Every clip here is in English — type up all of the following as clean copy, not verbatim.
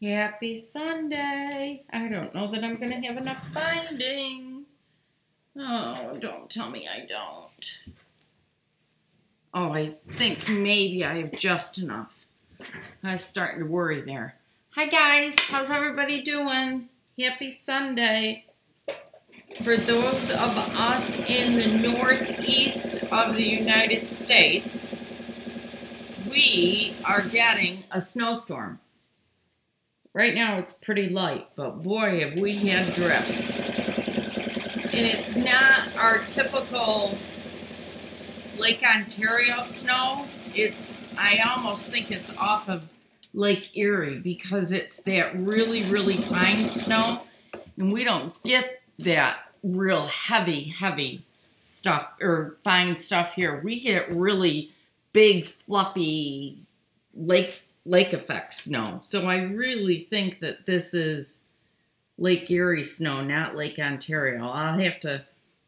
Happy Sunday. I don't know that I'm going to have enough binding. Oh, don't tell me I don't. Oh, I think maybe I have just enough. I was starting to worry there. Hi guys, how's everybody doing? Happy Sunday. For those of us in the northeast of the United States, we are getting a snowstorm. Right now it's pretty light, but boy have we had drifts. And it's not our typical Lake Ontario snow. I almost think it's off of Lake Erie because it's that really, really fine snow. And we don't get that real heavy stuff or fine stuff here. We get really big, fluffy lake effect snow. So I really think that this is Lake Erie snow, not Lake Ontario. I'll have to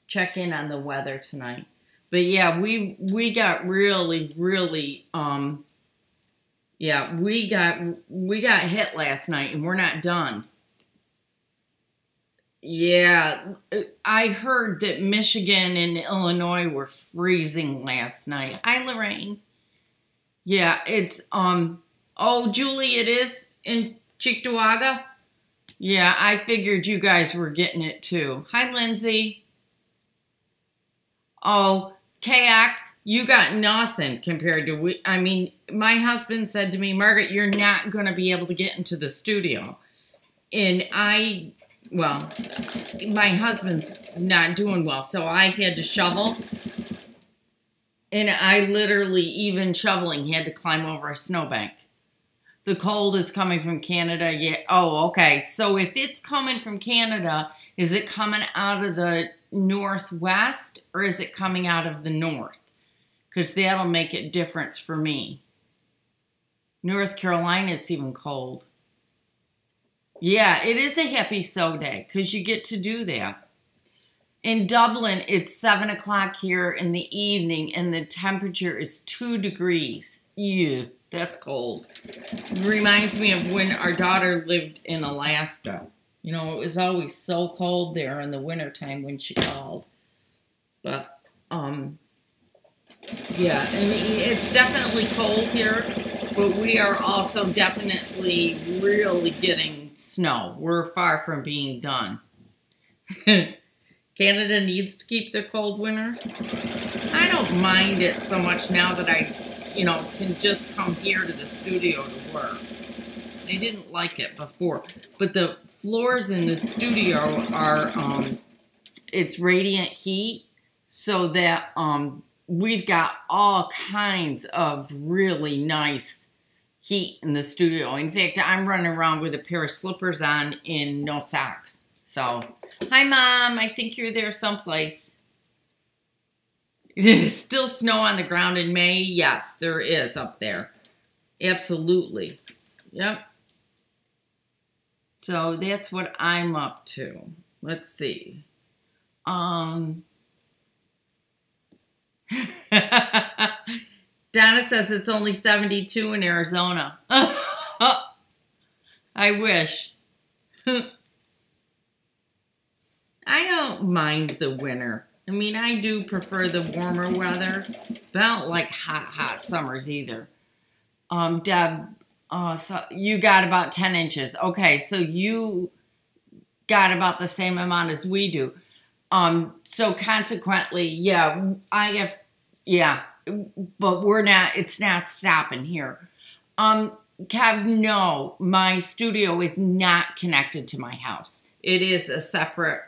check in on the weather tonight. But yeah, we got really, yeah, we got hit last night and we're not done. Yeah, I heard that Michigan and Illinois were freezing last night. Hi, Lorraine. Yeah, it's, oh, Julie, it is in Cheektowaga? Yeah, I figured you guys were getting it too. Hi, Lindsay. Oh, Kayak, you got nothing compared to, I mean, my husband said to me, Margaret, you're not going to be able to get into the studio. And well, my husband's not doing well, so I had to shovel. And I literally, even shoveling, had to climb over a snowbank. The cold is coming from Canada. Yeah. Oh, okay. So if it's coming from Canada, is it coming out of the northwest or is it coming out of the north? Because that'll make a difference for me. North Carolina, it's even cold. Yeah, it is a happy sew day because you get to do that. In Dublin, it's 7 o'clock here in the evening and the temperature is 2 degrees. Ew, that's cold. It reminds me of when our daughter lived in Alaska. You know, it was always so cold there in the wintertime when she called. But, yeah, I mean, it's definitely cold here, but we are also definitely really getting snow. We're far from being done. Canada needs to keep their cold winters. I don't mind it so much now that I, you know, can just come here to the studio to work. They didn't like it before, but the floors in the studio are, it's radiant heat, so that we've got all kinds of really nice heat in the studio. In fact, I'm running around with a pair of slippers on in no socks. So, hi Mom, I think you're there someplace. There's still snow on the ground in May? Yes, there is up there. Absolutely. Yep. So that's what I'm up to. Let's see. Donna says it's only 72 in Arizona. I wish. I don't mind the winter. I mean, I do prefer the warmer weather, but I don't like hot summers either. Deb, so you got about 10 inches. Okay, so you got about the same amount as we do. So consequently, yeah, I have, yeah, but we're not, it's not stopping here. Kev, no, my studio is not connected to my house. It is a separate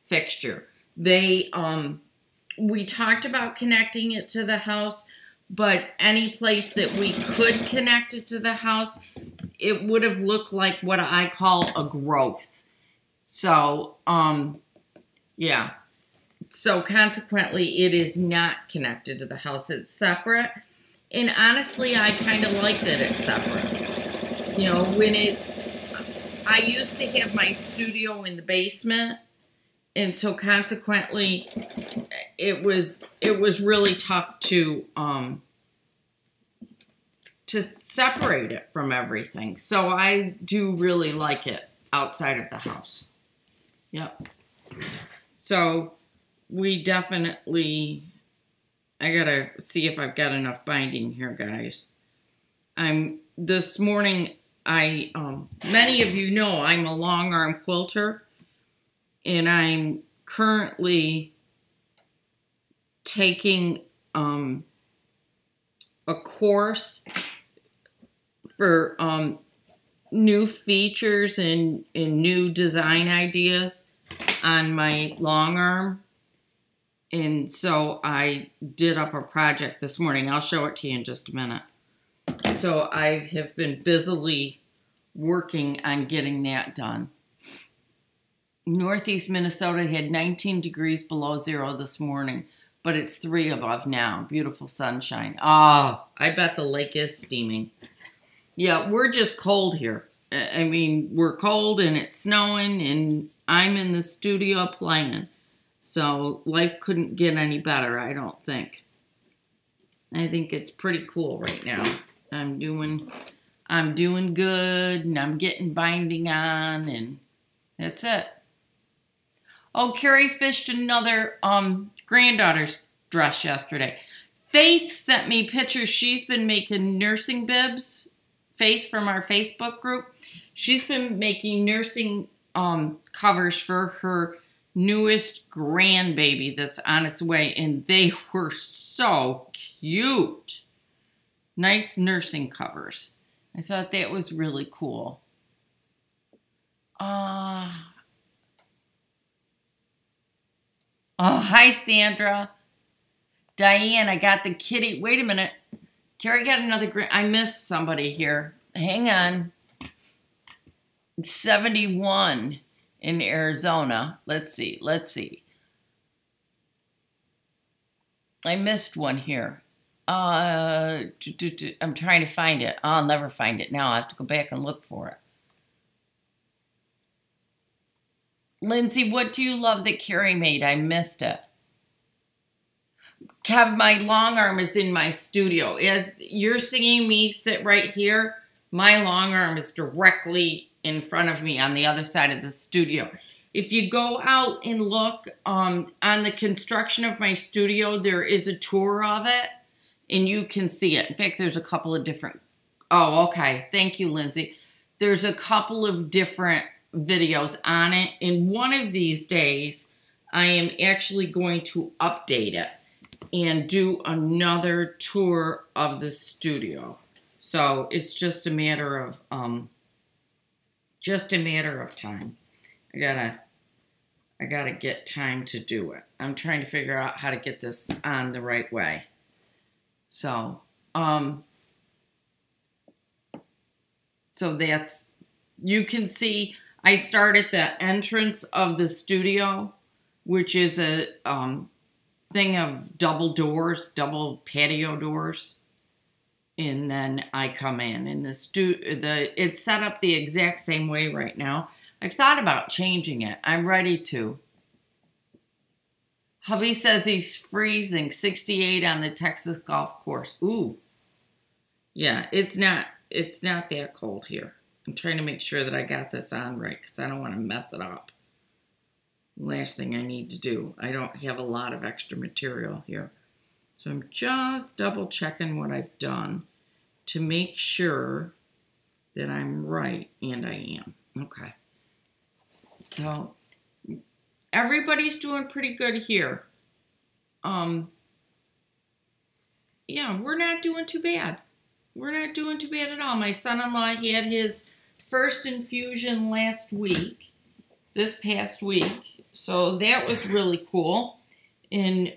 fixture. We talked about connecting it to the house, but any place that we could connect it to the house, it would have looked like what I call a growth. So, yeah. So consequently, it is not connected to the house. It's separate. And honestly, I kind of like that it's separate. You know, I used to have my studio in the basement. And so consequently, it was really tough to to separate it from everything. So I do really like it outside of the house. Yep. So we definitely, I gotta see if I've got enough binding here, guys. This morning, many of you know I'm a long arm quilter, and I'm currently taking a course for new features and new design ideas on my long arm. And so I did up a project this morning. I'll show it to you in just a minute. So I have been busily working on getting that done. Northeast Minnesota had 19 degrees below zero this morning, but it's 3 above now. Beautiful sunshine. Oh, I bet the lake is steaming. Yeah, we're just cold here. I mean, we're cold and it's snowing and I'm in the studio playing. So life couldn't get any better, I don't think. I think it's pretty cool right now. I'm doing good and I'm getting binding on and that's it. Oh, Carrie fished another granddaughter's dress yesterday. Faith sent me pictures. She's been making nursing bibs. Faith from our Facebook group. She's been making nursing covers for her newest grandbaby that's on its way, and they were so cute. Nice nursing covers. I thought that was really cool. Oh, hi, Sandra. Diane, I got the kitty. Wait a minute. Carrie got another. I missed somebody here. Hang on. 71 in Arizona. Let's see. I missed one here. I'm trying to find it. I'll never find it now. I have to go back and look for it. Lindsay, what do you love that Carrie made? I missed it. Kev, my long arm is in my studio. As you're seeing me sit right here, my long arm is directly in front of me on the other side of the studio. If you go out and look on the construction of my studio, there is a tour of it, and you can see it. In fact, there's a couple of different... Oh, okay. Thank you, Lindsay. There's a couple of different videos on it, and one of these days, I am actually going to update it and do another tour of the studio. So it's just a matter of time. I gotta get time to do it. I'm trying to figure out how to get this on the right way. So that's, you can see I start at the entrance of the studio, which is a thing of double doors, double patio doors. And then I come in, and it's set up the exact same way right now. I've thought about changing it. I'm ready to. Hubby says he's freezing, 68 on the Texas golf course. Ooh. Yeah, it's not that cold here. I'm trying to make sure that I got this on right because I don't want to mess it up. Last thing I need to do. I don't have a lot of extra material here. So I'm just double checking what I've done to make sure that I'm right, and I am. Okay. So everybody's doing pretty good here. Yeah, we're not doing too bad. We're not doing too bad at all. My son-in-law had his first infusion this past week. So that was really cool. And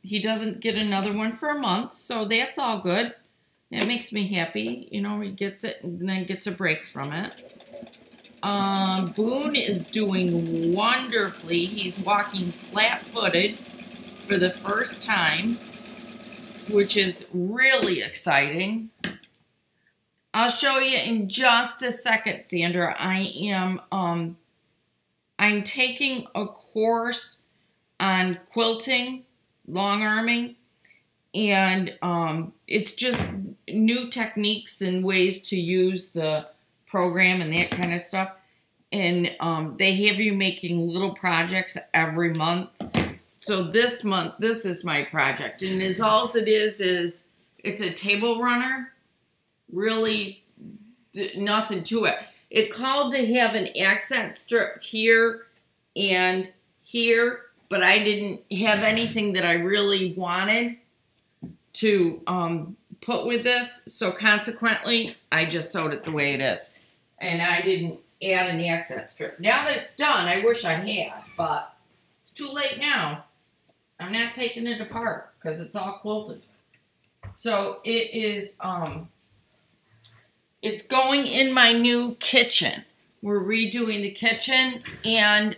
he doesn't get another one for a month, so that's all good. That makes me happy. You know, he gets it and then gets a break from it. Boone is doing wonderfully. He's walking flat-footed for the first time, which is really exciting. I'll show you in just a second, Sandra. I'm taking a course on quilting, long arming, And it's just new techniques and ways to use the program and that kind of stuff. And they have you making little projects every month. So this month, this is my project. And all it is it's a table runner. Really nothing to it. It called to have an accent strip here and here, but I didn't have anything that I really wanted to put with this. So consequently, I just sewed it the way it is. And I didn't add an accent strip. Now that it's done, I wish I had, but it's too late now. I'm not taking it apart because it's all quilted. So it is, it's going in my new kitchen. We're redoing the kitchen, and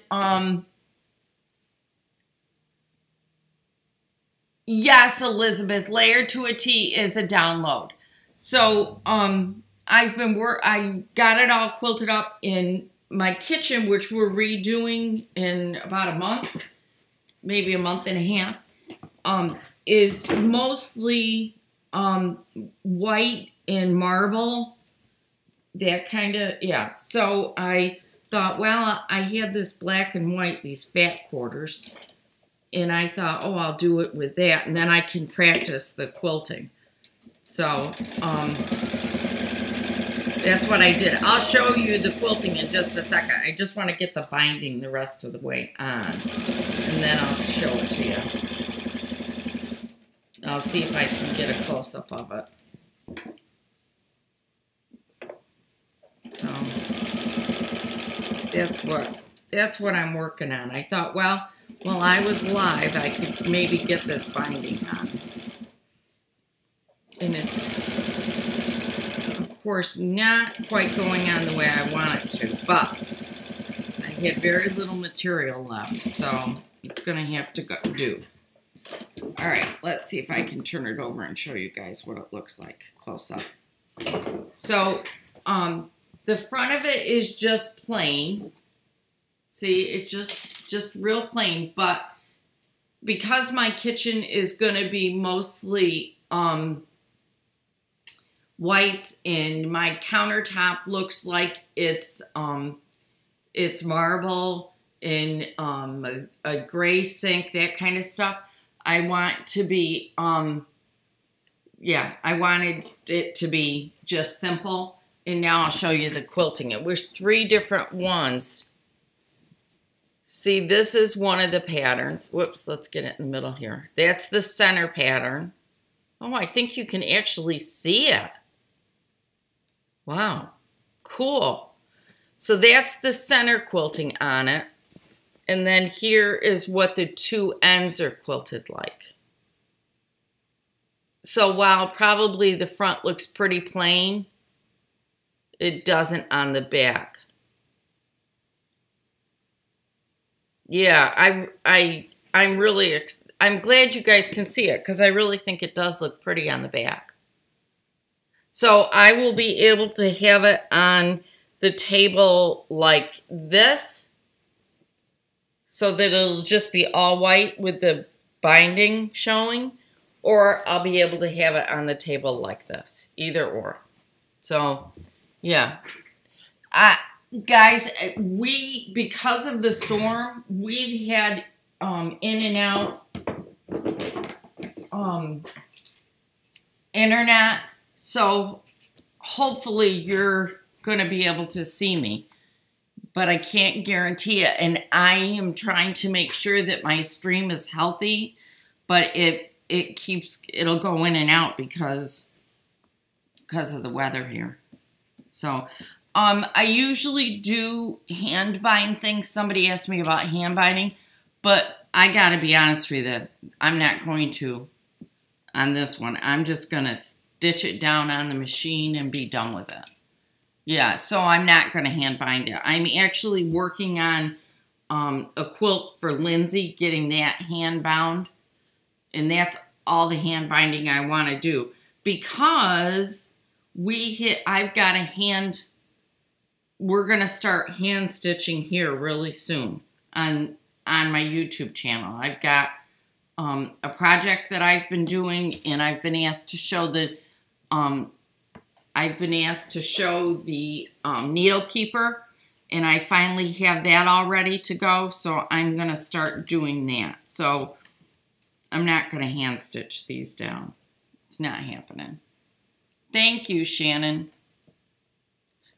yes, Elizabeth, Layer to a T is a download. So I got it all quilted up in my kitchen, which we're redoing in about a month, maybe a month and a half. Is mostly white and marble, that kind of, yeah. So I thought, well, I had this black and white, these fat quarters, and I thought, oh, I'll do it with that, and then I can practice the quilting. So that's what I did. I'll show you the quilting in just a second. I just want to get the binding the rest of the way on, and then I'll show it to you. I'll see if I can get a close-up of it. So that's what I'm working on. I thought, well, while I was live, I could maybe get this binding on. And it's, of course, not quite going on the way I want it to, but I had very little material left, so it's going to have to do. All right, let's see if I can turn it over and show you guys what it looks like close up. So, the front of it is just plain. See, it's just real plain, but because my kitchen is going to be mostly whites and my countertop looks like it's marble and a gray sink, that kind of stuff. I want to be, yeah, I wanted it to be just simple. And now I'll show you the quilting. It was 3 different ones. See, this is one of the patterns. Whoops, let's get it in the middle here. That's the center pattern. Oh, I think you can actually see it. Wow, cool. So that's the center quilting on it. And then here is what the 2 ends are quilted like. So while probably the front looks pretty plain, it doesn't on the back. Yeah, I'm glad you guys can see it because I really think it does look pretty on the back. So I will be able to have it on the table like this, so that it'll just be all white with the binding showing, or I'll be able to have it on the table like this, either or. So, yeah. Guys, because of the storm, we've had in and out internet, so hopefully you're going to be able to see me. But I can't guarantee it. And I am trying to make sure that my stream is healthy, but it'll go in and out because of the weather here. So, I usually do hand bind things. Somebody asked me about hand binding, but I gotta be honest with you, I'm not going to on this one. I'm just gonna stitch it down on the machine and be done with it. Yeah, so I'm not going to hand bind it. I'm actually working on a quilt for Lindsay, getting that hand bound. And that's all the hand binding I want to do. Because I've got we're going to start hand stitching here really soon on my YouTube channel. I've got a project that I've been doing, and I've been asked to show the needle keeper, and I finally have that all ready to go, so I'm going to start doing that. So I'm not going to hand stitch these down. It's not happening. Thank you, Shannon.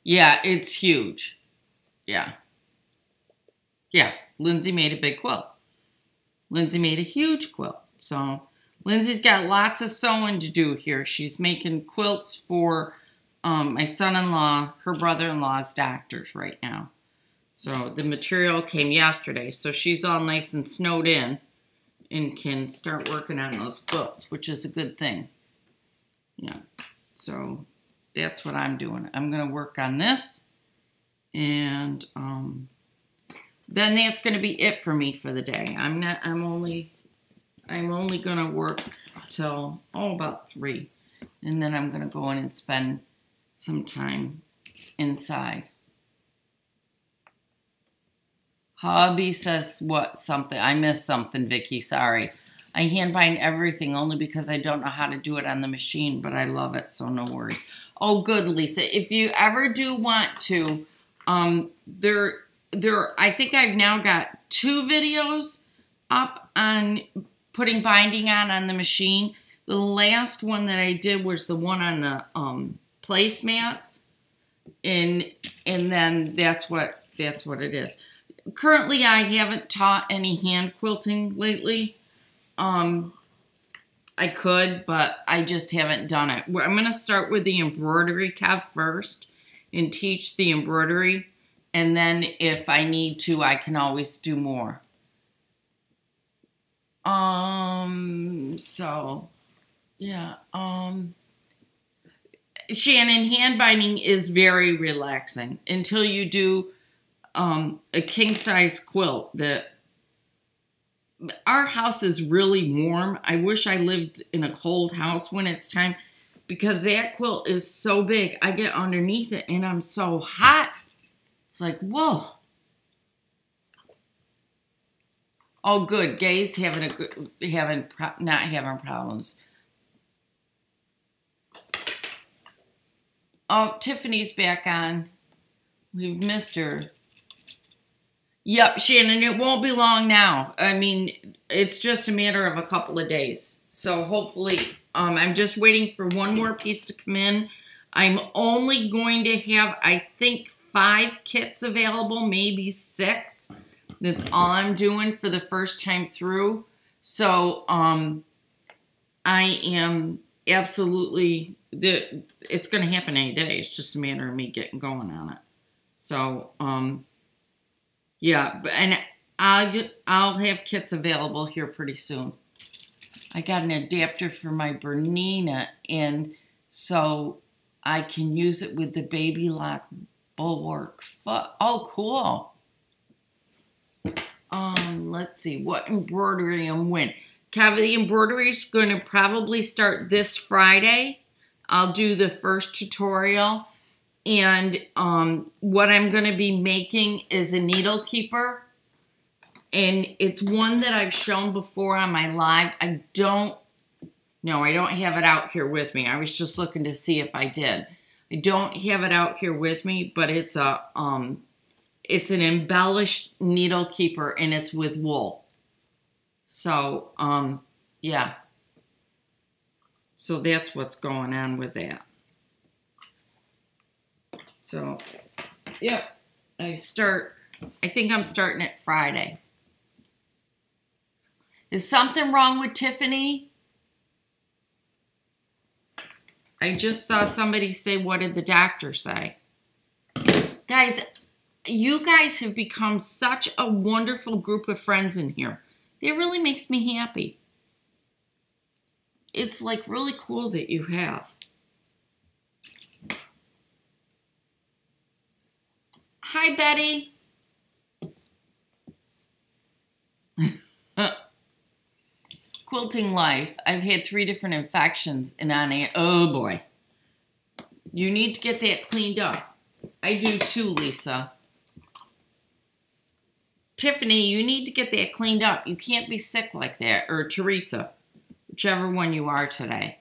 Yeah, it's huge. Yeah. Yeah, Lindsay made a big quilt. Lindsay made a huge quilt. So Lindsay's got lots of sewing to do here. She's making quilts for my son-in-law, her brother-in-law's doctors right now. So the material came yesterday. So she's all nice and snowed in and can start working on those quilts, which is a good thing. Yeah. So that's what I'm doing. I'm going to work on this. And then that's going to be it for me for the day. I'm only going to work till, about 3. And then I'm going to go in and spend some time inside. Hubby says what? Something. I missed something, Vicky. Sorry. I hand bind everything only because I don't know how to do it on the machine, but I love it, so no worries. Oh, good, Lisa. If you ever do want to, I think I've now got 2 videos up on putting binding on the machine. The last one that I did was the one on the placemats, and then that's what it is. Currently, I haven't taught any hand quilting lately. I could, but I just haven't done it. I'm going to start with the embroidery, Kev, first, and teach the embroidery. And then if I need to, I can always do more. So, yeah. Shannon, hand binding is very relaxing until you do a king-size quilt. Our house is really warm. I wish I lived in a cold house when it's time, because that quilt is so big. I get underneath it and I'm so hot. It's like, whoa. Oh, good. Gay's not having problems. Oh, Tiffany's back on. We've missed her. Yep, Shannon, it won't be long now. I mean, it's just a matter of a couple of days. So hopefully, I'm just waiting for one more piece to come in. I'm only going to have, I think, 5 kits available, maybe 6. That's all I'm doing for the first time through. So, I am absolutely, it's going to happen any day. It's just a matter of me getting going on it. So, yeah, and I'll have kits available here pretty soon. I got an adapter for my Bernina, and so I can use it with the Baby Lock Bulwark. Oh, cool. Let's see, what embroidery and when. Kev, the embroidery is going to probably start this Friday. I'll do the first tutorial. And what I'm going to be making is a needle keeper. And it's one that I've shown before on my live. I don't have it out here with me. I was just looking to see if I did. I don't have it out here with me, but it's an embellished needle keeper, and it's with wool. So, yeah. So that's what's going on with that. So, yep, I think I'm starting it Friday. Is something wrong with Tiffany? I just saw somebody say, what did the doctor say? Guys, you guys have become such a wonderful group of friends in here. It really makes me happy. It's like really cool that you have. Hi, Betty. Quilting life. I've had 3 different infections, and oh boy. You need to get that cleaned up. I do too, Lisa. Tiffany, you need to get that cleaned up. You can't be sick like that. Or Teresa, whichever one you are today.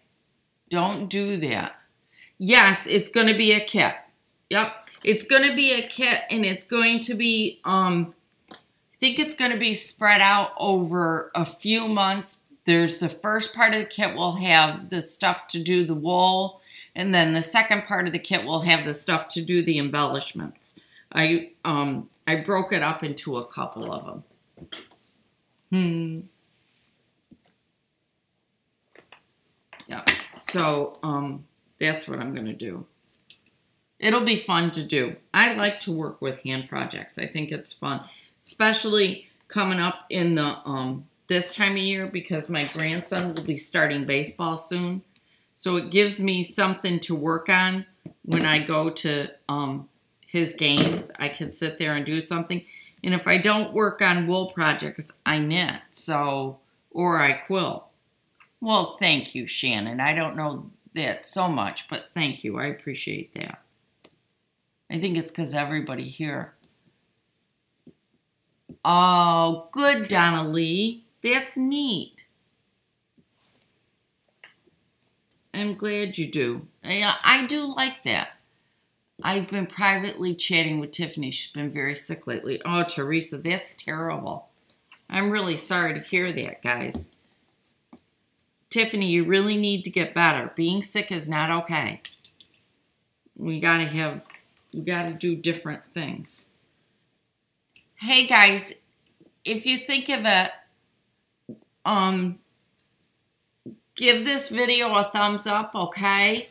Don't do that. Yes, it's going to be a kit. Yep. It's going to be a kit, and it's going to be, I think it's going to be spread out over a few months. There's the first part of the kit will have the stuff to do the wool, and then the second part of the kit will have the stuff to do the embellishments. I broke it up into a couple of them. Yeah. So, that's what I'm going to do. It'll be fun to do. I like to work with hand projects. I think it's fun, especially coming up in the this time of year because my grandson will be starting baseball soon. So it gives me something to work on when I go to his games. I can sit there and do something. And if I don't work on wool projects, I knit, or I quilt. Well, thank you, Shannon. I don't know that so much, but thank you. I appreciate that. I think it's because everybody here. Oh, good, Donna Lee. That's neat. I'm glad you do. Yeah, I do like that. I've been privately chatting with Tiffany. She's been very sick lately. Oh, Teresa, that's terrible. I'm really sorry to hear that, guys. Tiffany, you really need to get better. Being sick is not okay. We gotta do different things. Hey guys, if you think of it, give this video a thumbs up, okay?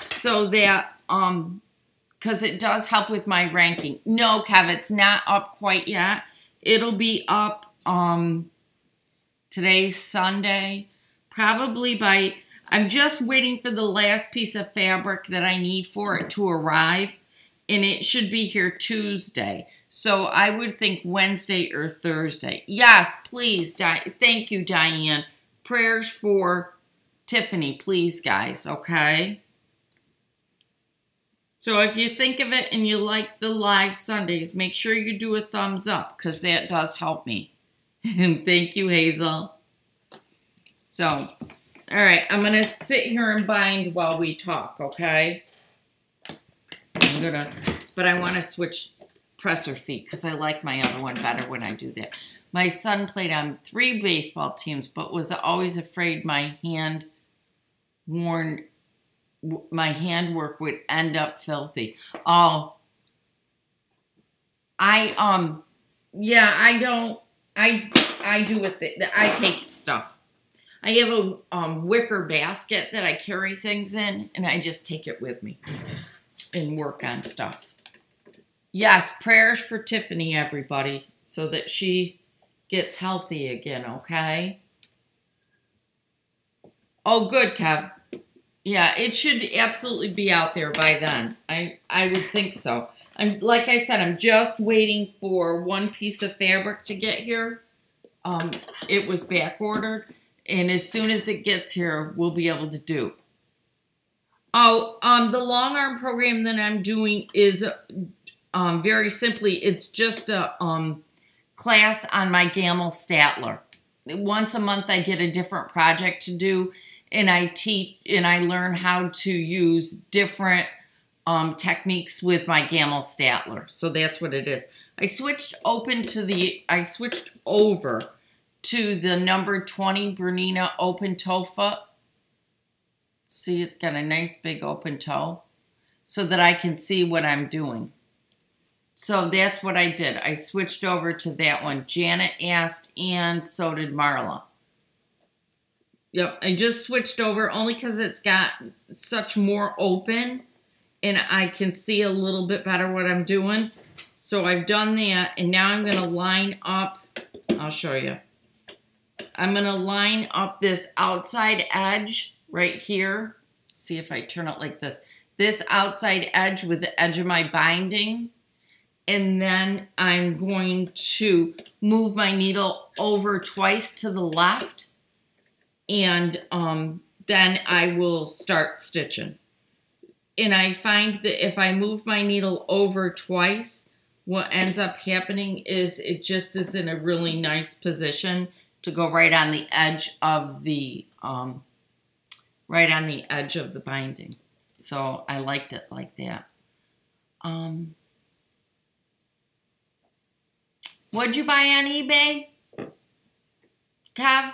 So that, because it does help with my ranking. No, Kev, it's not up quite yet. It'll be up, today's Sunday. Probably by, I'm just waiting for the last piece of fabric that I need for it to arrive. And it should be here Tuesday. So I would think Wednesday or Thursday. Yes, please. Thank you, Diane. Prayers for Tiffany, please, guys, okay? So if you think of it and you like the live Sundays, make sure you do a thumbs up because that does help me. And thank you, Hazel. So, all right, I'm going to sit here and bind while we talk, okay? But I want to switch presser feet because I like my other one better when I do that. My son played on 3 baseball teams, but was always afraid my handwork would end up filthy. Oh, yeah, I do it. I take stuff. I have a wicker basket that I carry things in, and I just take it with me and work on stuff. Yes, prayers for Tiffany, everybody, so that she gets healthy again, okay? Oh, good, Kev. Yeah, it should absolutely be out there by then. I would think so. Like I said, I'm just waiting for one piece of fabric to get here. It was back ordered. And as soon as it gets here, we'll be able to do. Oh, the long arm program that I'm doing is very simply, it's just a class on my Gamble Statler. Once a month, I get a different project to do, and I teach and I learn how to use different techniques with my Gamble Statler. So that's what it is. I switched over to the number 20 Bernina open toe foot. See, it's got a nice big open toe so that I can see what I'm doing. So that's what I did. I switched over to that one. Janet asked, and so did Marla. Yep, I just switched over only because it's got such more open and I can see a little bit better what I'm doing. So I've done that, and now I'm going to line up. I'll show you. I'm going to line up this outside edge right here. See if I turn it like this. This outside edge with the edge of my binding. And then I'm going to move my needle over twice to the left. And then I will start stitching. And I find that if I move my needle over twice, what ends up happening is it just is in a really nice position to go right on the edge of the binding. So I liked it like that. What'd you buy on eBay, Kev?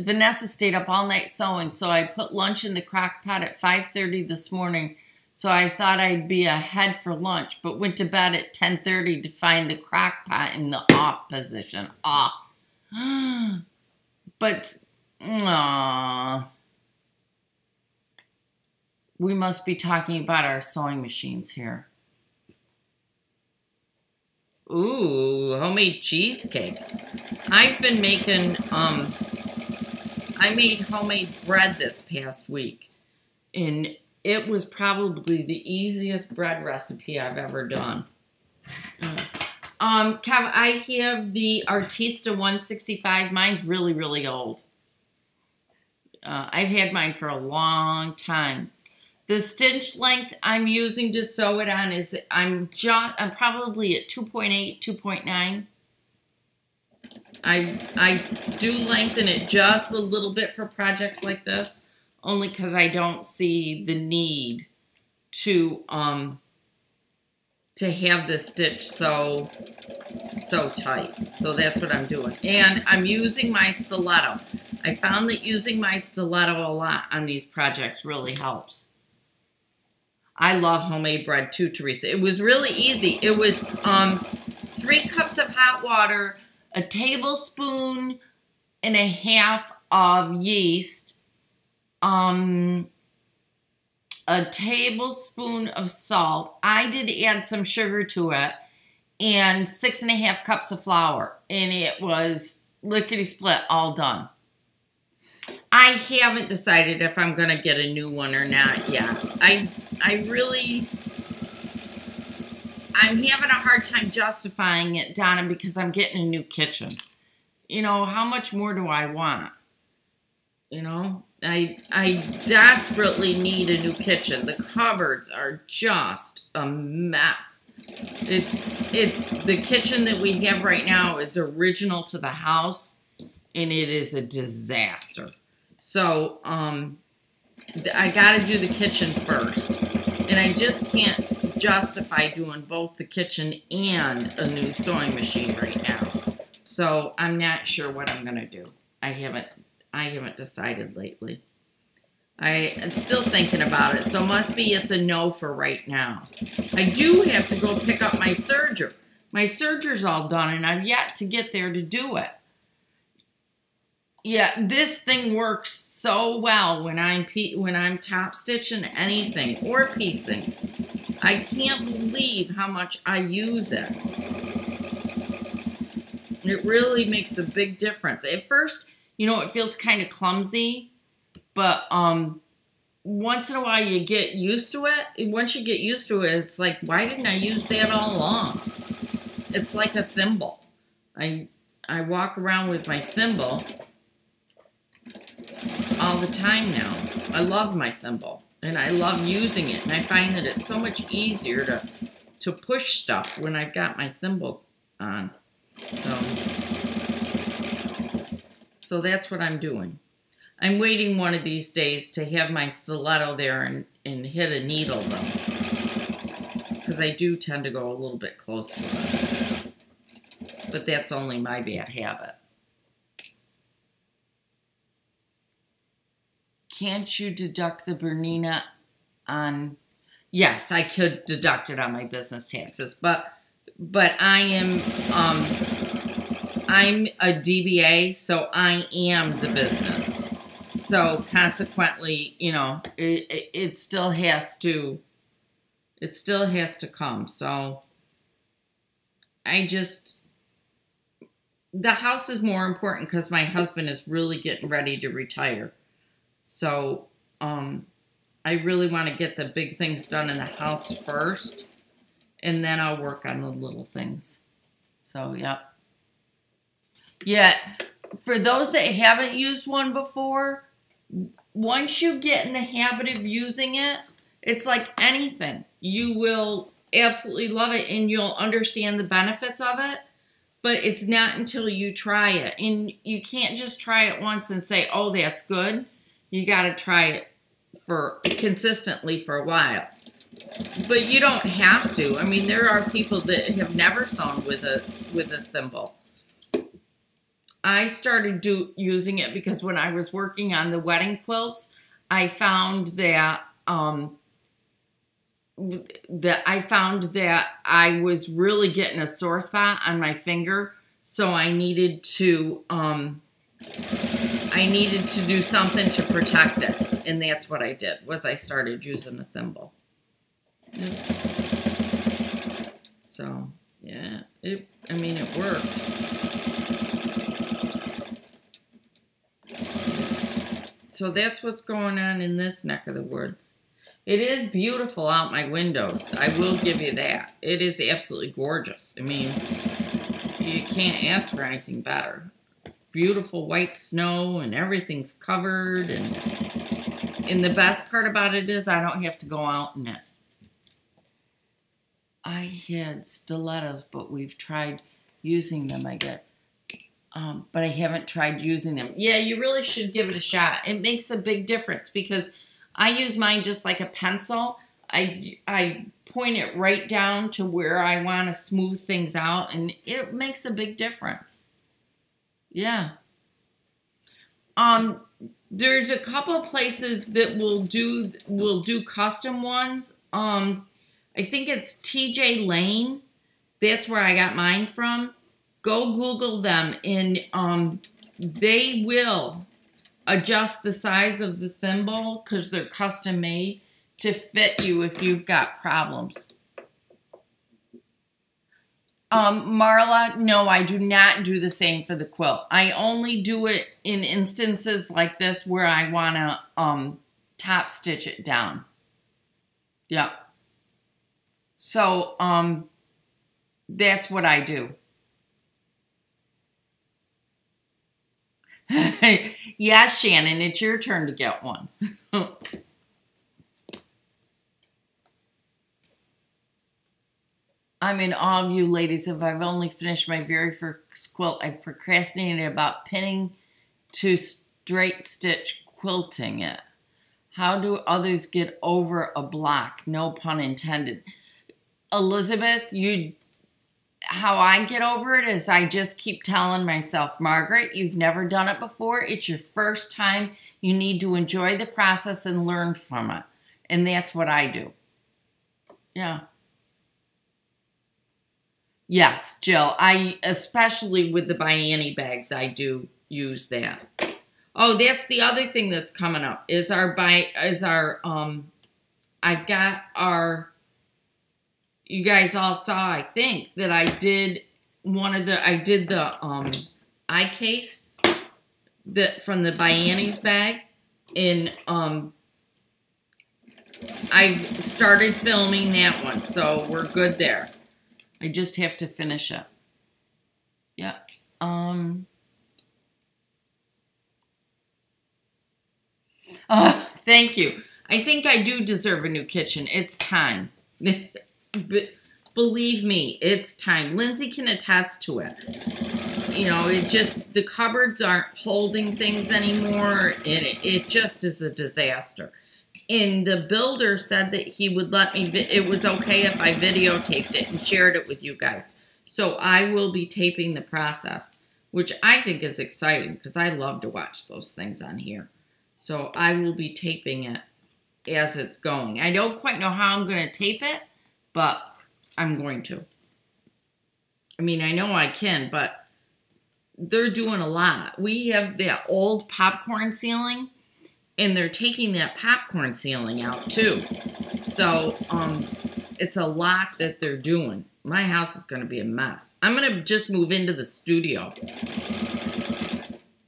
Vanessa stayed up all night sewing, so I put lunch in the crock pot at 5:30 this morning. So I thought I'd be ahead for lunch, but went to bed at 10:30 to find the crock pot in the off position. But, we must be talking about our sewing machines here. Ooh, homemade cheesecake. I've been making, I made homemade bread this past week. And it was probably the easiest bread recipe I've ever done. Kev, I have the Artista 165. Mine's really, really old. I've had mine for a long time. The stitch length I'm using to sew it on is, I'm probably at 2.8, 2.9. I do lengthen it just a little bit for projects like this, only because I don't see the need to have the stitch so tight. So that's what I'm doing. And I'm using my stiletto. I found that using my stiletto a lot on these projects really helps. I love homemade bread too, Teresa. It was really easy. It was 3 cups of hot water, a tablespoon and a half of yeast, a tablespoon of salt. I did add some sugar to it, and 6.5 cups of flour. And it was lickety-split, all done. I haven't decided if I'm going to get a new one or not yet. I'm having a hard time justifying it, Donna, because I'm getting a new kitchen. You know, how much more do I want? You know, I desperately need a new kitchen. The cupboards are just a mess. The kitchen that we have right now is original to the house, and it is a disaster. So, I gotta do the kitchen first. And I just can't justify doing both the kitchen and a new sewing machine right now. So, I'm not sure what I'm gonna do. I haven't decided lately. I'm still thinking about it. So, must be it's a no for right now. I do have to go pick up my serger. My serger's all done, and I've yet to get there to do it. Yeah, this thing works so well when I'm top stitching anything or piecing. I can't believe how much I use it. It really makes a big difference. At first, you know, it feels kind of clumsy, but once in a while you get used to it. Once you get used to it, it's like, why didn't I use that all along? It's like a thimble. I walk around with my thimble all the time now. I love my thimble, and I love using it, and I find that it's so much easier to push stuff when I've got my thimble on. So that's what I'm doing. I'm waiting one of these days to have my stiletto there and hit a needle, though, because I do tend to go a little bit close to it. But that's only my bad habit. Can't you deduct the Bernina on? Yes, I could deduct it on my business taxes, but I'm a DBA, so I am the business. So consequently, you know, it still has to come. So the house is more important because my husband is really getting ready to retire. So, I really want to get the big things done in the house first, and then I'll work on the little things. So, yep. Yeah, for those that haven't used one before, once you get in the habit of using it, it's like anything. You will absolutely love it, and you'll understand the benefits of it. But it's not until you try it. And you can't just try it once and say, oh, that's good. You got to try it consistently for a while. But you don't have to. I mean, there are people that have never sewn with a thimble. I started using it because when I was working on the wedding quilts, I found that I was really getting a sore spot on my finger, so I needed to do something to protect it, and that's what I did. Was I started using the thimble. So yeah, it worked. So that's what's going on in this neck of the woods. It is beautiful out my windows. I will give you that. It is absolutely gorgeous. I mean, you can't ask for anything better. Beautiful white snow and everything's covered. And the best part about it is I don't have to go out in it. I had stilettos, but we've tried using them, I guess. But I haven't tried using them. Yeah, you really should give it a shot. It makes a big difference because I use mine just like a pencil. I point it right down to where I want to smooth things out, and it makes a big difference. Yeah. There's a couple places that will do custom ones. I think it's TJ Lane. That's where I got mine from. Go Google them, and they will adjust the size of the thimble because they're custom made to fit you if you've got problems. Marla, no, I do not do the same for the quilt. I only do it in instances like this where I want to top stitch it down. Yep. So, that's what I do. Yes, Shannon, it's your turn to get one. I'm in awe of you ladies. If I've only finished my very first quilt, I've procrastinated about pinning to straight stitch quilting it. How do others get over a block? No pun intended. Elizabeth, how I get over it is I just keep telling myself, Margaret, you've never done it before. It's your first time. You need to enjoy the process and learn from it. And that's what I do. Yeah. Yes, Jill. Especially with the Biani bags, I do use that. Oh, that's the other thing that's coming up I've got our, you guys all saw, I think, that I did the eye case from the Biani's bag, and I started filming that one, so we're good there. I just have to finish it. Yep. Thank you. I think I do deserve a new kitchen. It's time. But believe me, it's time. Lindsay can attest to it. You know, the cupboards aren't holding things anymore. It just is a disaster. And the builder said that he would let me, it was okay if I videotaped it and shared it with you guys. So I will be taping the process, which I think is exciting because I love to watch those things on here. So I will be taping it as it's going. I don't quite know how I'm going to tape it, but I'm going to. I mean, I know I can, but they're doing a lot. We have that old popcorn ceiling, and they're taking that popcorn ceiling out too. So it's a lot that they're doing. My house is going to be a mess. I'm going to just move into the studio.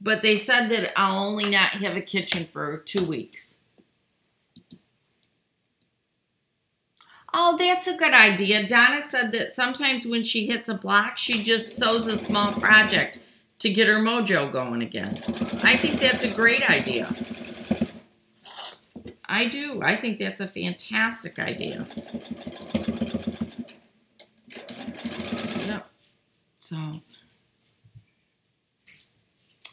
But they said that I'll only not have a kitchen for 2 weeks. Oh, that's a good idea. Donna said that sometimes when she hits a block, she just sews a small project to get her mojo going again. I think that's a great idea. I do. I think that's a fantastic idea. So,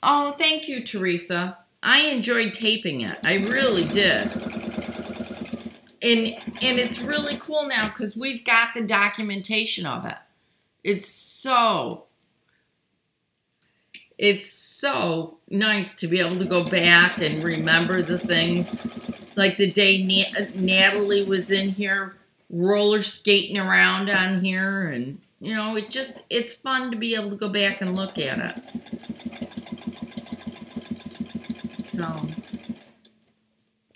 oh, thank you, Teresa. I enjoyed taping it. I really did. And it's really cool now because we've got the documentation of it. It's so nice to be able to go back and remember the things. Like the day Natalie was in here roller skating around on here, and you know, it's fun to be able to go back and look at it. So,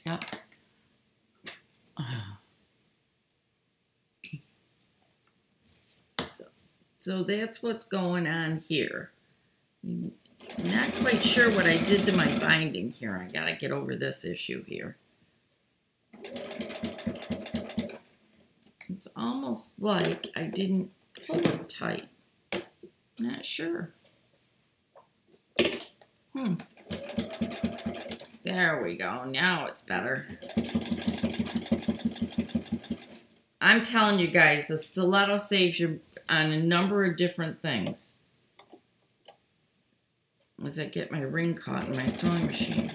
yep. So that's what's going on here. I'm not quite sure what I did to my binding here. I gotta get over this issue here. It's almost like I didn't pull it tight. Not sure. There we go. Now it's better. I'm telling you guys, the stiletto saves you on a number of different things. As I get my ring caught in my sewing machine.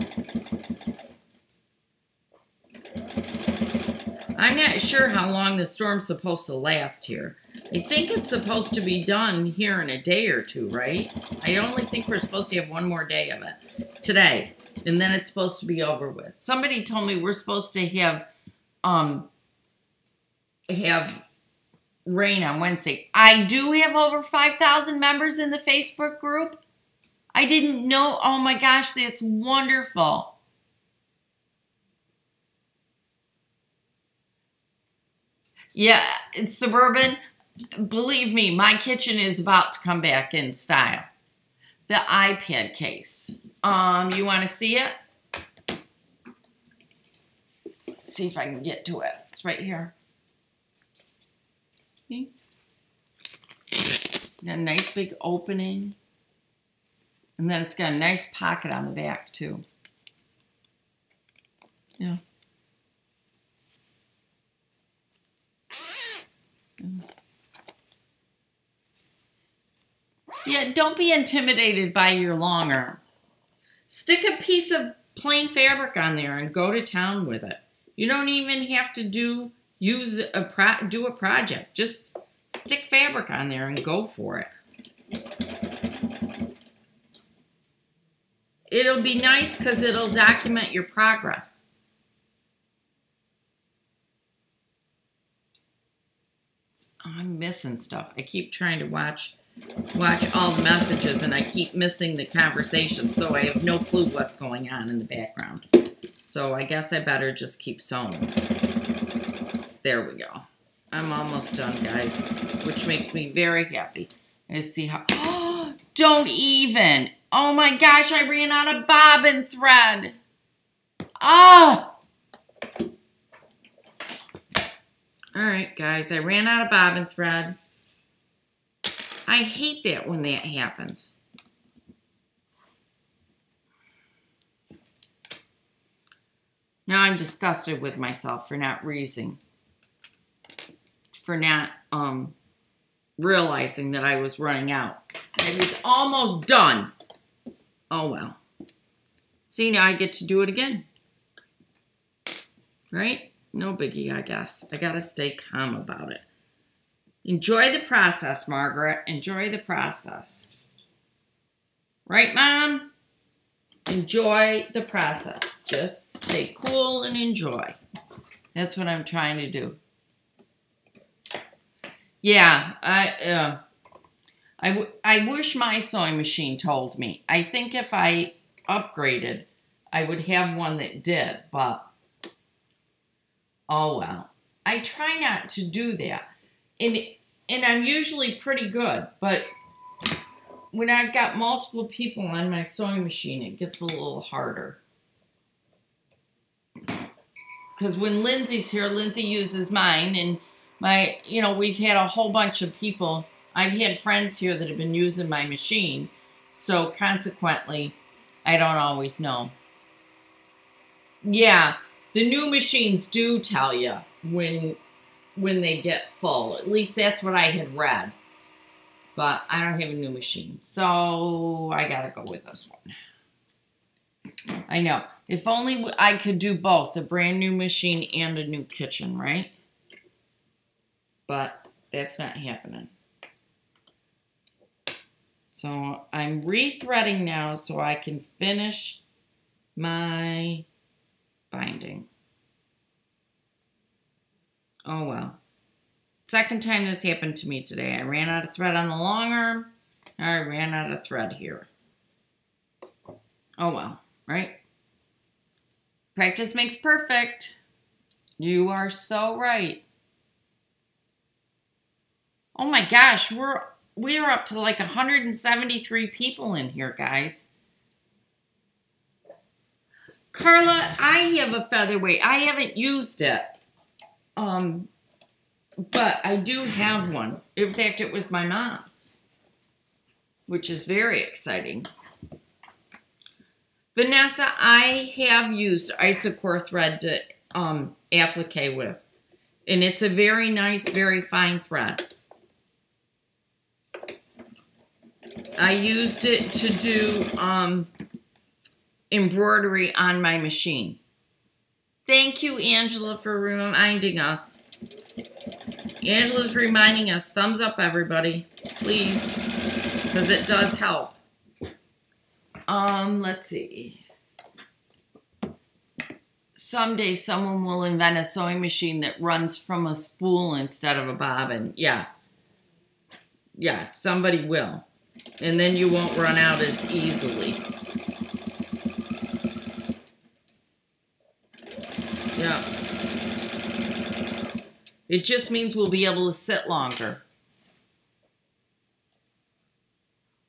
I'm not sure how long the storm's supposed to last here. I think it's supposed to be done here in a day or two, right? I only think we're supposed to have one more day of it today. And then it's supposed to be over with. Somebody told me we're supposed to have rain on Wednesday. I do have over 5,000 members in the Facebook group. I didn't know. Oh my gosh, that's wonderful. Yeah, it's Suburban. Believe me, my kitchen is about to come back in style. The iPad case. You want to see it? Let's see if I can get to it. It's right here. See? Got a nice big opening. And then it's got a nice pocket on the back, too. Yeah. Yeah, don't be intimidated by your long arm. Stick a piece of plain fabric on there and go to town with it. You don't even have to do a project. Just stick fabric on there and go for it. It'll be nice because it'll document your progress. I'm missing stuff. I keep trying to watch all the messages and I keep missing the conversation, so I have no clue what's going on in the background. So I guess I better just keep sewing. There we go. I'm almost done, guys, which makes me very happy. I see how, oh, don't even. Oh my gosh, I ran out of bobbin thread. Oh! All right, guys, I ran out of bobbin thread. I hate that when that happens. Now I'm disgusted with myself for not realizing that I was running out. I was almost done. Oh well. See, now I get to do it again. Right? No biggie, I guess. I gotta stay calm about it. Enjoy the process, Margaret. Enjoy the process. Right, Mom? Enjoy the process. Just stay cool and enjoy. That's what I'm trying to do. Yeah, I wish my sewing machine told me. I think if I upgraded, I would have one that did, but oh well. I try not to do that. And I'm usually pretty good, but when I've got multiple people on my sewing machine, it gets a little harder. Because when Lindsay's here, Lindsay uses mine, and we've had a whole bunch of people. I've had friends here that have been using my machine, so consequently, I don't always know. Yeah, the new machines do tell you when they get full. At least that's what I had read. But I don't have a new machine, so I gotta go with this one. I know. If only I could do both, a brand new machine and a new kitchen, right? But that's not happening. So I'm rethreading now so I can finish my binding. Oh well. Second time this happened to me today. I ran out of thread on the long arm. I ran out of thread here. Oh well, right? Practice makes perfect. You are so right. Oh my gosh, we're up to like 173 people in here, guys. Carla, I have a featherweight. I haven't used it. But I do have one. In fact, it was my mom's, which is very exciting. Vanessa, I have used Isocore thread to applique with. And it's a very nice, very fine thread. I used it to do embroidery on my machine. Thank you, Angela, for reminding us. Angela's reminding us. Thumbs up, everybody. Please. Because it does help. Let's see. Someday someone will invent a sewing machine that runs from a spool instead of a bobbin. Yes. Yes, somebody will. And then you won't run out as easily. Yeah. It just means we'll be able to sit longer.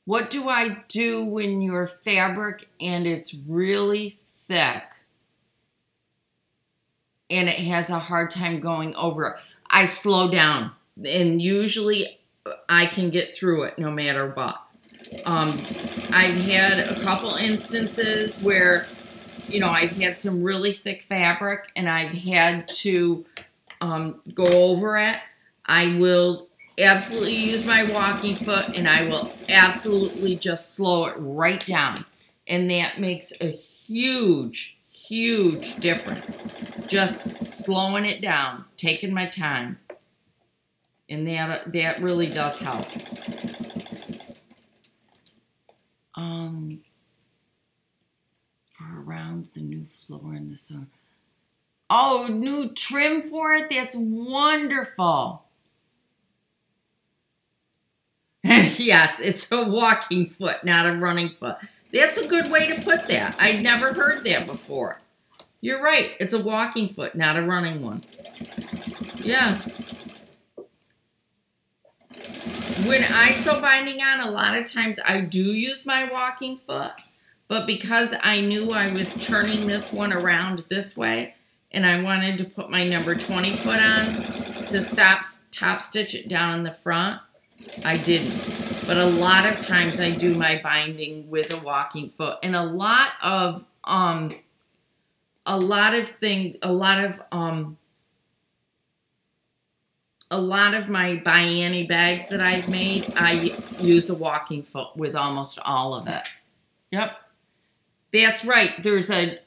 What do I do when your fabric and it's really thick and it has a hard time going over? I slow down, and usually I can get through it no matter what. I've had a couple instances where, you know, I've had some really thick fabric and I've had to go over it. I will absolutely use my walking foot and I will absolutely just slow it right down. And that makes a huge, huge difference. Just slowing it down, taking my time. And that really does help. For around the new floor in the summer. Oh, new trim for it? That's wonderful. Yes, it's a walking foot, not a running foot. That's a good way to put that. I'd never heard that before. You're right. It's a walking foot, not a running one. Yeah. When I sew binding on, a lot of times I do use my walking foot. But because I knew I was turning this one around this way, and I wanted to put my number 20 foot on to top stitch it down in the front, I didn't. But a lot of times I do my binding with a walking foot. And a lot of my Bianni bags that I've made, I use a walking foot with almost all of it. Yep. That's right. There's a,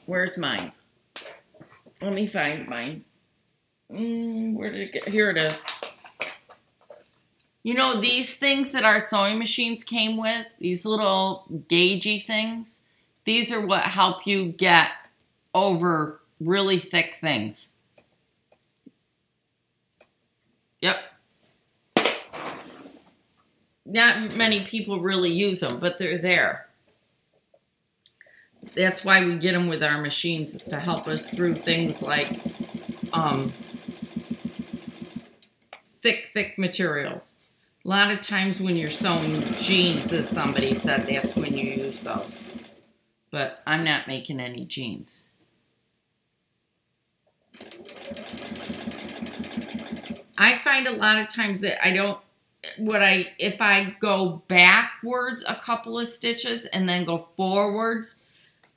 where's mine? Let me find mine. Where did it get? Here it is. You know, these things that our sewing machines came with, these little gaugey things, these are what help you get over really thick things. Yep. Not many people really use them, but they're there. That's why we get them with our machines, is to help us through things like thick materials. A lot of times when you're sewing jeans, as somebody said, that's when you use those. But I'm not making any jeans. I find a lot of times that I don't, if I go backwards a couple of stitches and then go forwards,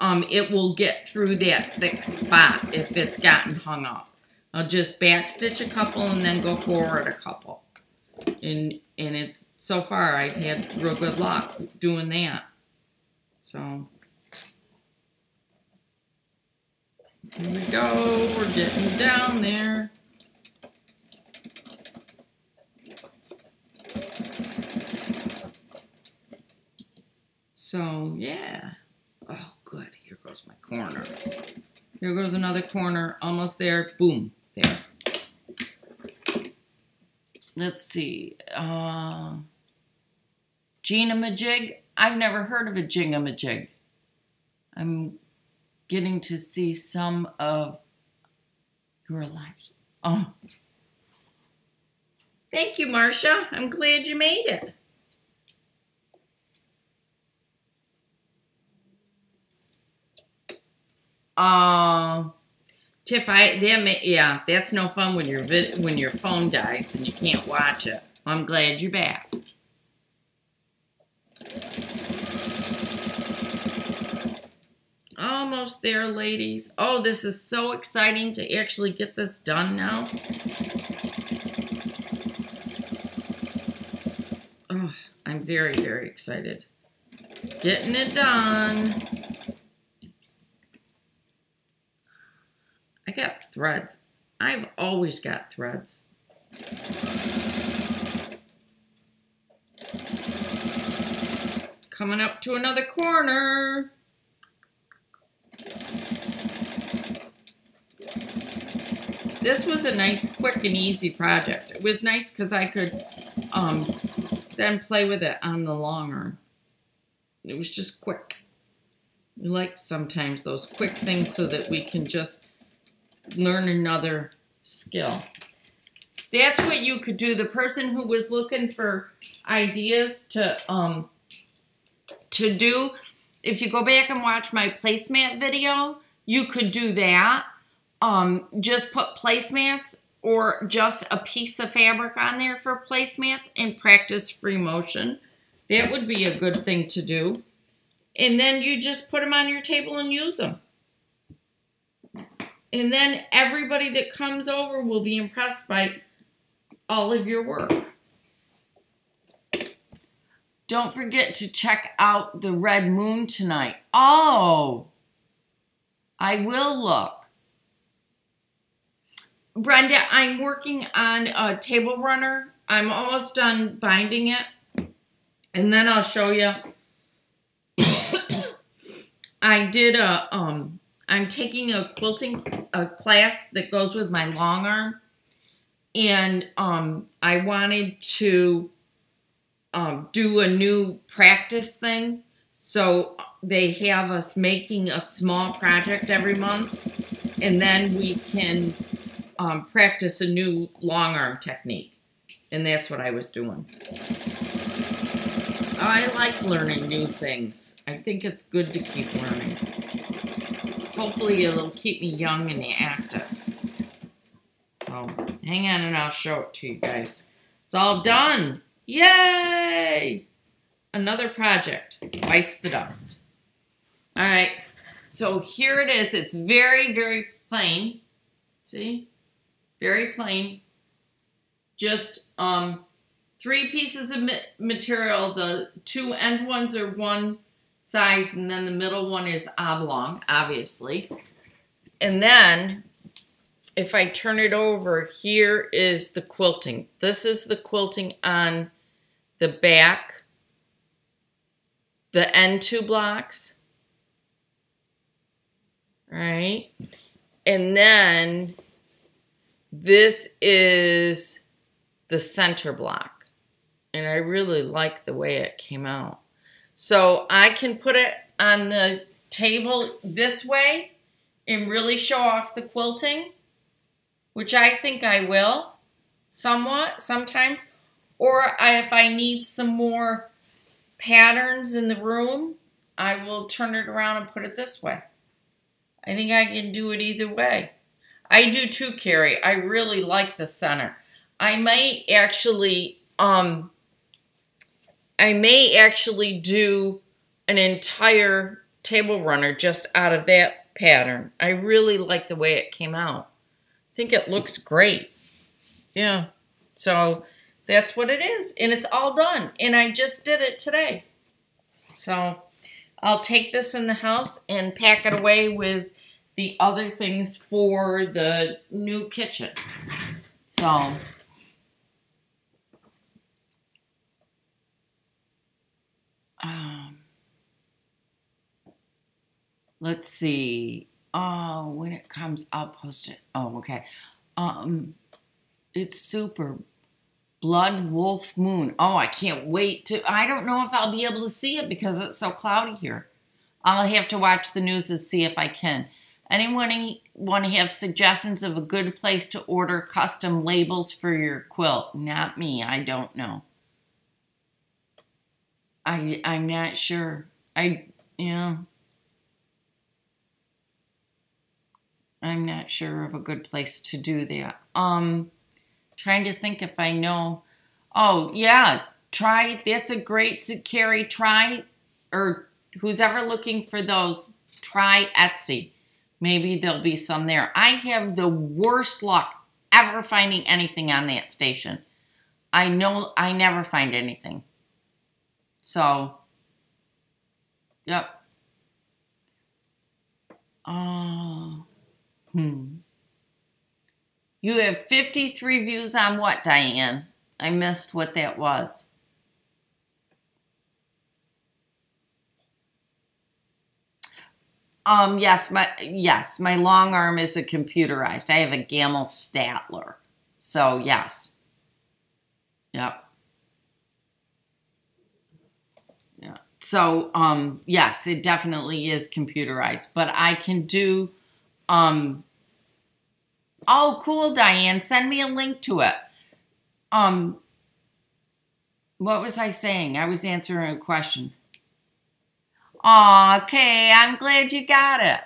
it will get through that thick spot if it's gotten hung up. I'll just back stitch a couple and then go forward a couple. And it's, so far, I've had real good luck doing that. So, here we go. We're getting down there. So, yeah. Oh, good. Here goes my corner. Here goes another corner. Almost there. Boom. There. Let's see. Jingamajig. I've never heard of a jingamajig. I'm getting to see some of your lives. Oh. Thank you, Marcia. I'm glad you made it. Tiff, yeah, that's no fun when your phone dies and you can't watch it. I'm glad you're back. Almost there, ladies. Oh, this is so exciting to actually get this done now. Oh, I'm very, very excited. Getting it done. I got threads. I've always got threads. Coming up to another corner. This was a nice, quick, and easy project. It was nice because I could then play with it on the long arm. It was just quick. We like sometimes those quick things so that we can just learn another skill. That's what you could do. The person who was looking for ideas to do, if you go back and watch my placemat video, you could do that. Just put placemats or just a piece of fabric on there for placemats and practice free motion. That would be a good thing to do. And then you just put them on your table and use them. And then everybody that comes over will be impressed by all of your work. Don't forget to check out the red moon tonight. Oh, I will look. Brenda, I'm working on a table runner. I'm almost done binding it. And then I'll show you. I'm taking a quilting class that goes with my long arm. And I wanted to do a new practice thing. So they have us making a small project every month. And then we can practice a new long arm technique. And that's what I was doing. I like learning new things. I think it's good to keep learning. Hopefully it'll keep me young and active. So hang on and I'll show it to you guys. It's all done. Yay! Another project bites the dust. All right. So here it is. It's very, very plain. See? Very plain. Just 3 pieces of material. The 2 end ones are one size, and then the middle one is oblong, obviously. And then, if I turn it over, here is the quilting. This is the quilting on the back, the end 2 blocks. All right. And then this is the center block. And I really like the way it came out. So I can put it on the table this way and really show off the quilting, which I think I will somewhat, sometimes. Or if I need some more patterns in the room, I will turn it around and put it this way. I think I can do it either way. I do too, Carrie. I really like the center. I may actually do an entire table runner just out of that pattern. I really like the way it came out. I think it looks great. Yeah. So That's what it is. And it's all done. And I just did it today. So I'll take this in the house and pack it away with the other things for the new kitchen. So let's see. Oh, when it comes, I'll post it. Oh, okay. It's super blood wolf moon. Oh, I can't wait to. I don't know if I'll be able to see it because it's so cloudy here. I'll have to watch the news and see if I can. Anyone want to have suggestions of a good place to order custom labels for your quilt? Not me. I don't know. I'm not sure. I'm not sure of a good place to do that. Trying to think if I know. Oh, yeah. That's a great, Carrie, try, or who's ever looking for those, try Etsy. Maybe there'll be some there. I have the worst luck ever finding anything on that station. I know I never find anything. So, yep. You have 53 views on what, Diane? I missed what that was. Yes, my long arm is a computerized. I have a Gamma Statler. So, yes. Yep. Yeah. So, yes, it definitely is computerized. But I can do, oh, cool, Diane. Send me a link to it. What was I saying? I was answering a question. Okay, I'm glad you got it.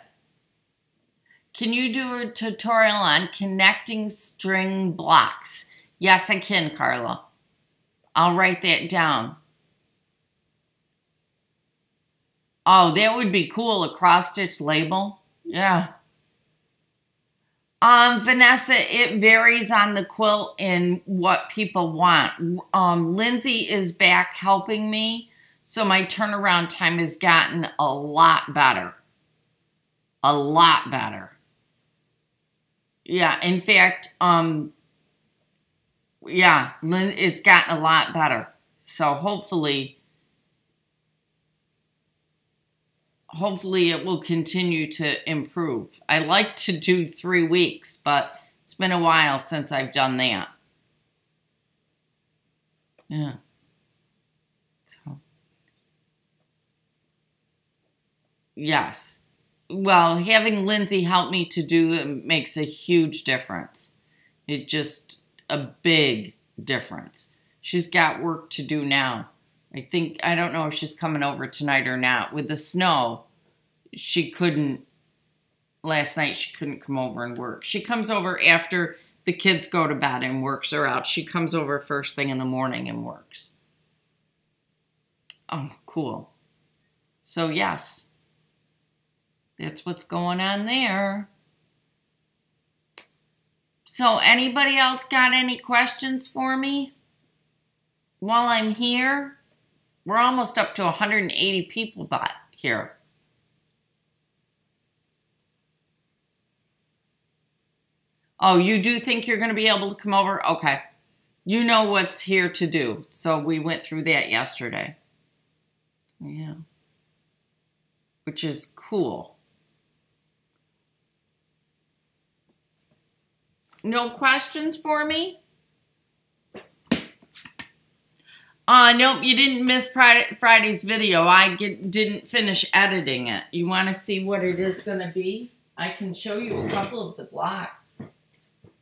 Can you do a tutorial on connecting string blocks? Yes, I can, Carla. I'll write that down. Oh, that would be cool, a cross-stitch label. Yeah. Vanessa, it varies on the quilt and what people want. Lindsay is back helping me, so my turnaround time has gotten a lot better. A lot better. Yeah, in fact, yeah, it's gotten a lot better. So hopefully it will continue to improve. I like to do 3 weeks, but it's been a while since I've done that. Yeah. So, yes. Well, having Lindsay help me to do it makes a huge difference. It just a big difference. She's got work to do now. I don't know if she's coming over tonight or not. With the snow, she couldn't, last night she couldn't come over and work. She comes over after the kids go to bed and works her out. She comes over first thing in the morning and works. Oh, cool. So yes, that's what's going on there. So anybody else got any questions for me while I'm here? We're almost up to 180 people here. Oh, you do think you're going to be able to come over? Okay. You know what's here to do. So we went through that yesterday. Yeah. Which is cool. No questions for me? Nope, you didn't miss Friday's video. I didn't finish editing it. You want to see what it is going to be? I can show you a couple of the blocks.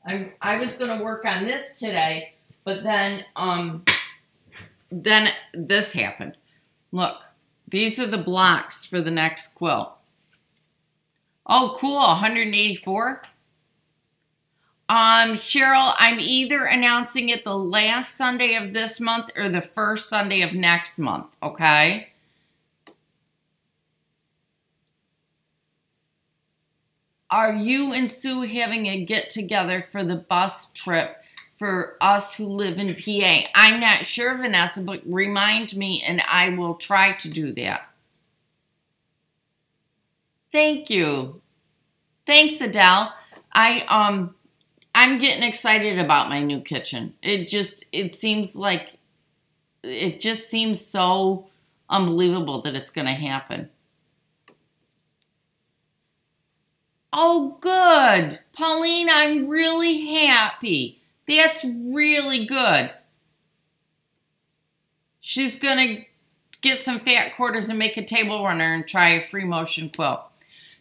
I was going to work on this today, but then this happened. Look, these are the blocks for the next quilt. Oh, cool, 184. Cheryl, I'm either announcing it the last Sunday of this month or the first Sunday of next month, okay? Are you and Sue having a get-together for the bus trip for us who live in PA. I'm not sure, Vanessa, but remind me and I will try to do that. Thank you. Thanks, Adele. I'm getting excited about my new kitchen. It just seems so unbelievable that it's going to happen. Oh, good. Pauline, I'm really happy. That's really good. She's going to get some fat quarters and make a table runner and try a free motion quilt.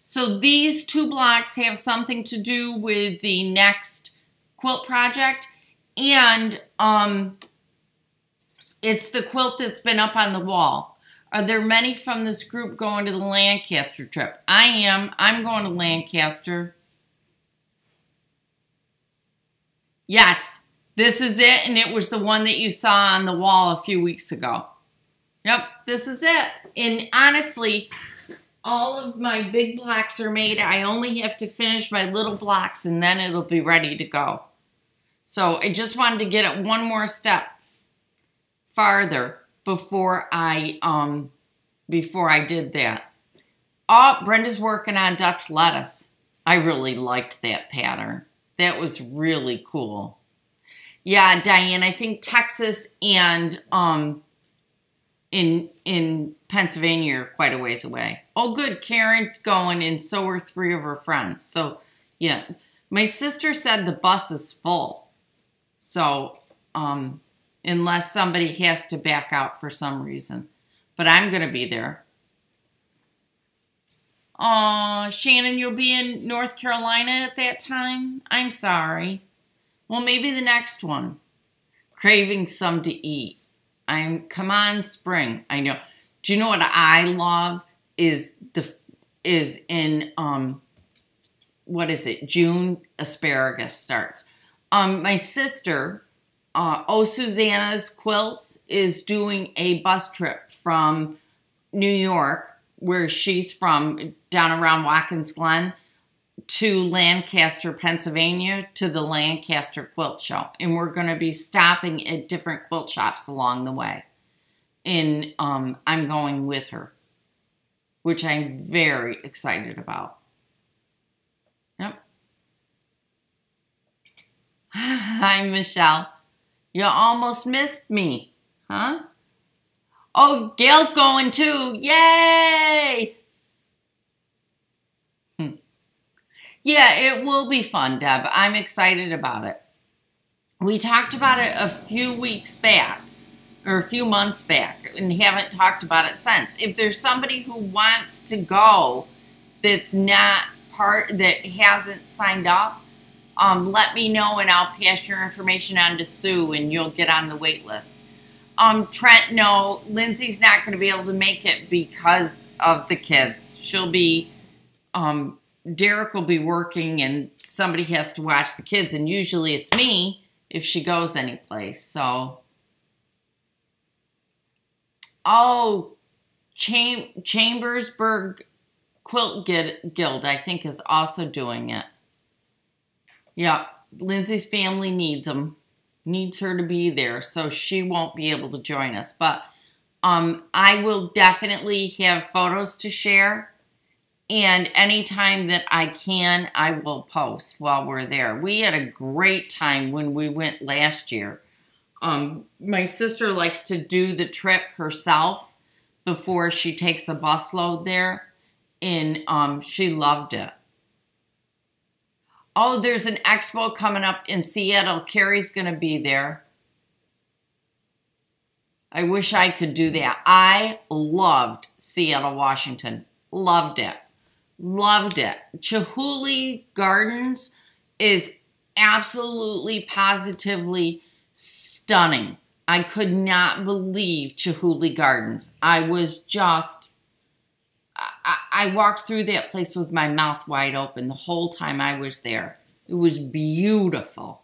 So these 2 blocks have something to do with the next quilt project. And it's the quilt that's been up on the wall. Are there many from this group going to the Lancaster trip? I am. I'm going to Lancaster. Yes, this is it, and it was the one that you saw on the wall a few weeks ago. Yep, this is it. And honestly, all of my big blocks are made. I only have to finish my little blocks, and then it'll be ready to go. So I just wanted to get it one more step farther before I did that. Oh, Brenda's working on Dutch lettuce. I really liked that pattern. That was really cool. Yeah, Diane, I think Texas and in Pennsylvania are quite a ways away. Oh, good. Karen's going, and so are 3 of her friends. So, yeah. My sister said the bus is full. So, unless somebody has to back out for some reason. But I'm going to be there. Aw, Shannon, you'll be in North Carolina at that time? I'm sorry. Well, maybe the next one. Craving some to eat. Come on, spring. I know. Do you know what I love is in, what is it? June, asparagus starts. My sister, Susanna's Quilts, is doing a bus trip from New York, where she's from, down around Watkins Glen, to Lancaster, Pennsylvania, to the Lancaster Quilt Show. And we're going to be stopping at different quilt shops along the way. And I'm going with her, which I'm very excited about. Yep. Hi, Michelle. You almost missed me, huh? Oh, Gail's going too. Yay! Yeah, it will be fun, Deb. I'm excited about it. We talked about it a few weeks back, or a few months back, and haven't talked about it since. If there's somebody who wants to go that's not that hasn't signed up, let me know and I'll pass your information on to Sue and you'll get on the wait list. Trent, no, Lindsay's not going to be able to make it because of the kids. She'll be, Derek will be working and somebody has to watch the kids, and usually it's me if she goes anyplace. So, oh, Chambersburg Quilt Guild, I think, is also doing it. Yeah, Lindsay's family needs her to be there, so she won't be able to join us. But I will definitely have photos to share, and anytime that I can, I will post while we're there. We had a great time when we went last year. My sister likes to do the trip herself before she takes a busload there, and she loved it. Oh, there's an expo coming up in Seattle. Carrie's going to be there. I wish I could do that. I loved Seattle, Washington. Loved it. Loved it. Chihuly Gardens is absolutely, positively stunning. I could not believe Chihuly Gardens. I was just... I walked through that place with my mouth wide open the whole time I was there. It was beautiful.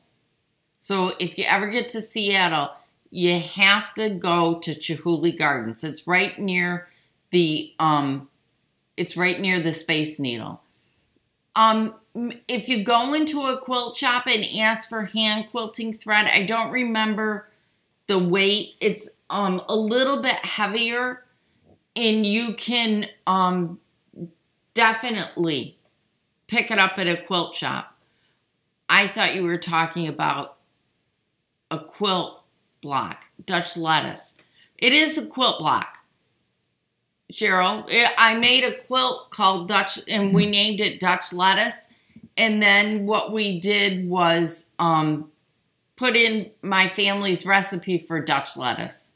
So if you ever get to Seattle, you have to go to Chihuly Gardens. It's right near the Space Needle. if you go into a quilt shop and ask for hand quilting thread, I don't remember the weight. It's a little bit heavier, and you can definitely pick it up at a quilt shop. I thought you were talking about a quilt block, Dutch lettuce. It is a quilt block, Cheryl. I made a quilt called Dutch, and we named it Dutch lettuce. And then what we did was put in my family's recipe for Dutch lettuce.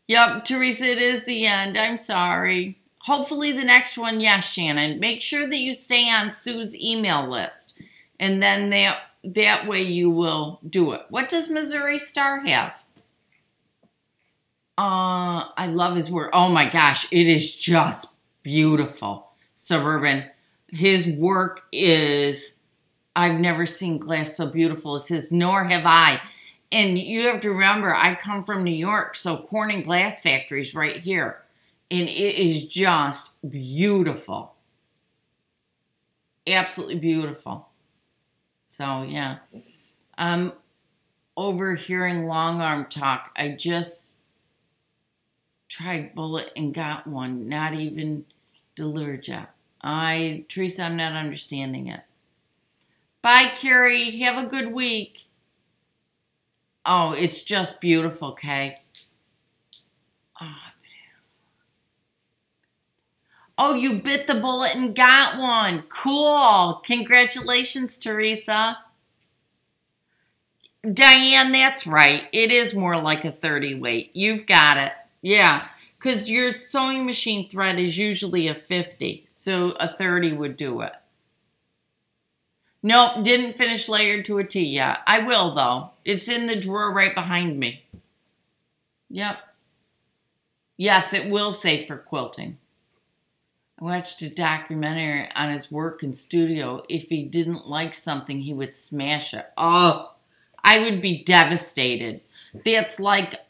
Yep, Teresa, it is the end. I'm sorry. Hopefully the next one, yes, Shannon. Make sure that you stay on Sue's email list. And then that way you will do it. What does Missouri Star have? I love his work. Oh my gosh, it is just beautiful. Suburban. His work is, I've never seen glass so beautiful as his, nor have I. And you have to remember, I come from New York, so Corning Glass Factory's right here. And it is just beautiful. Absolutely beautiful. So, yeah. I'm overhearing long arm talk. I just tried bullet and got one. Not even delivered yet. Teresa, I'm not understanding it. Bye, Carrie. Have a good week. Oh, it's just beautiful, Kay. Oh, you bit the bullet and got one. Cool. Congratulations, Teresa. Diane, that's right. It is more like a 30 weight. You've got it. Yeah. Because your sewing machine thread is usually a 50, so a 30 would do it. Nope, didn't finish layered to a T yet. I will, though. It's in the drawer right behind me. Yep. Yes, it will say for quilting. I watched a documentary on his work in studio. If he didn't like something, he would smash it. Oh, I would be devastated. That's like,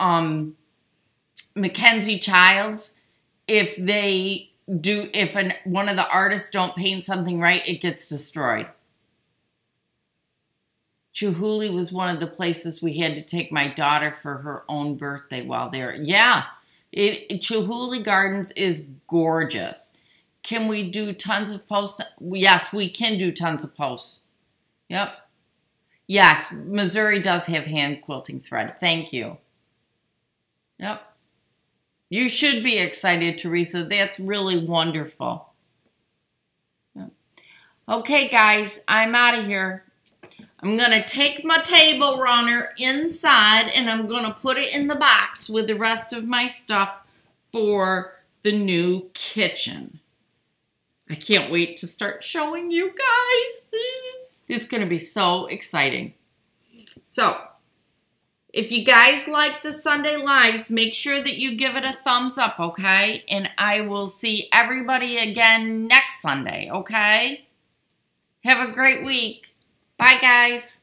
Mackenzie Childs, if one of the artists don't paint something right, it gets destroyed. Chihuly was one of the places we had to take my daughter for her own birthday while there. Yeah, Chihuly Gardens is gorgeous. Can we do tons of posts? Yes, we can do tons of posts. Yep. Yes, Missouri does have hand quilting thread. Thank you. Yep. You should be excited, Teresa. That's really wonderful. Okay, guys, I'm out of here. I'm going to take my table runner inside and I'm going to put it in the box with the rest of my stuff for the new kitchen. I can't wait to start showing you guys. It's going to be so exciting. So, if you guys like the Sunday Lives, make sure that you give it a thumbs up, okay? And I will see everybody again next Sunday, okay? Have a great week. Bye, guys.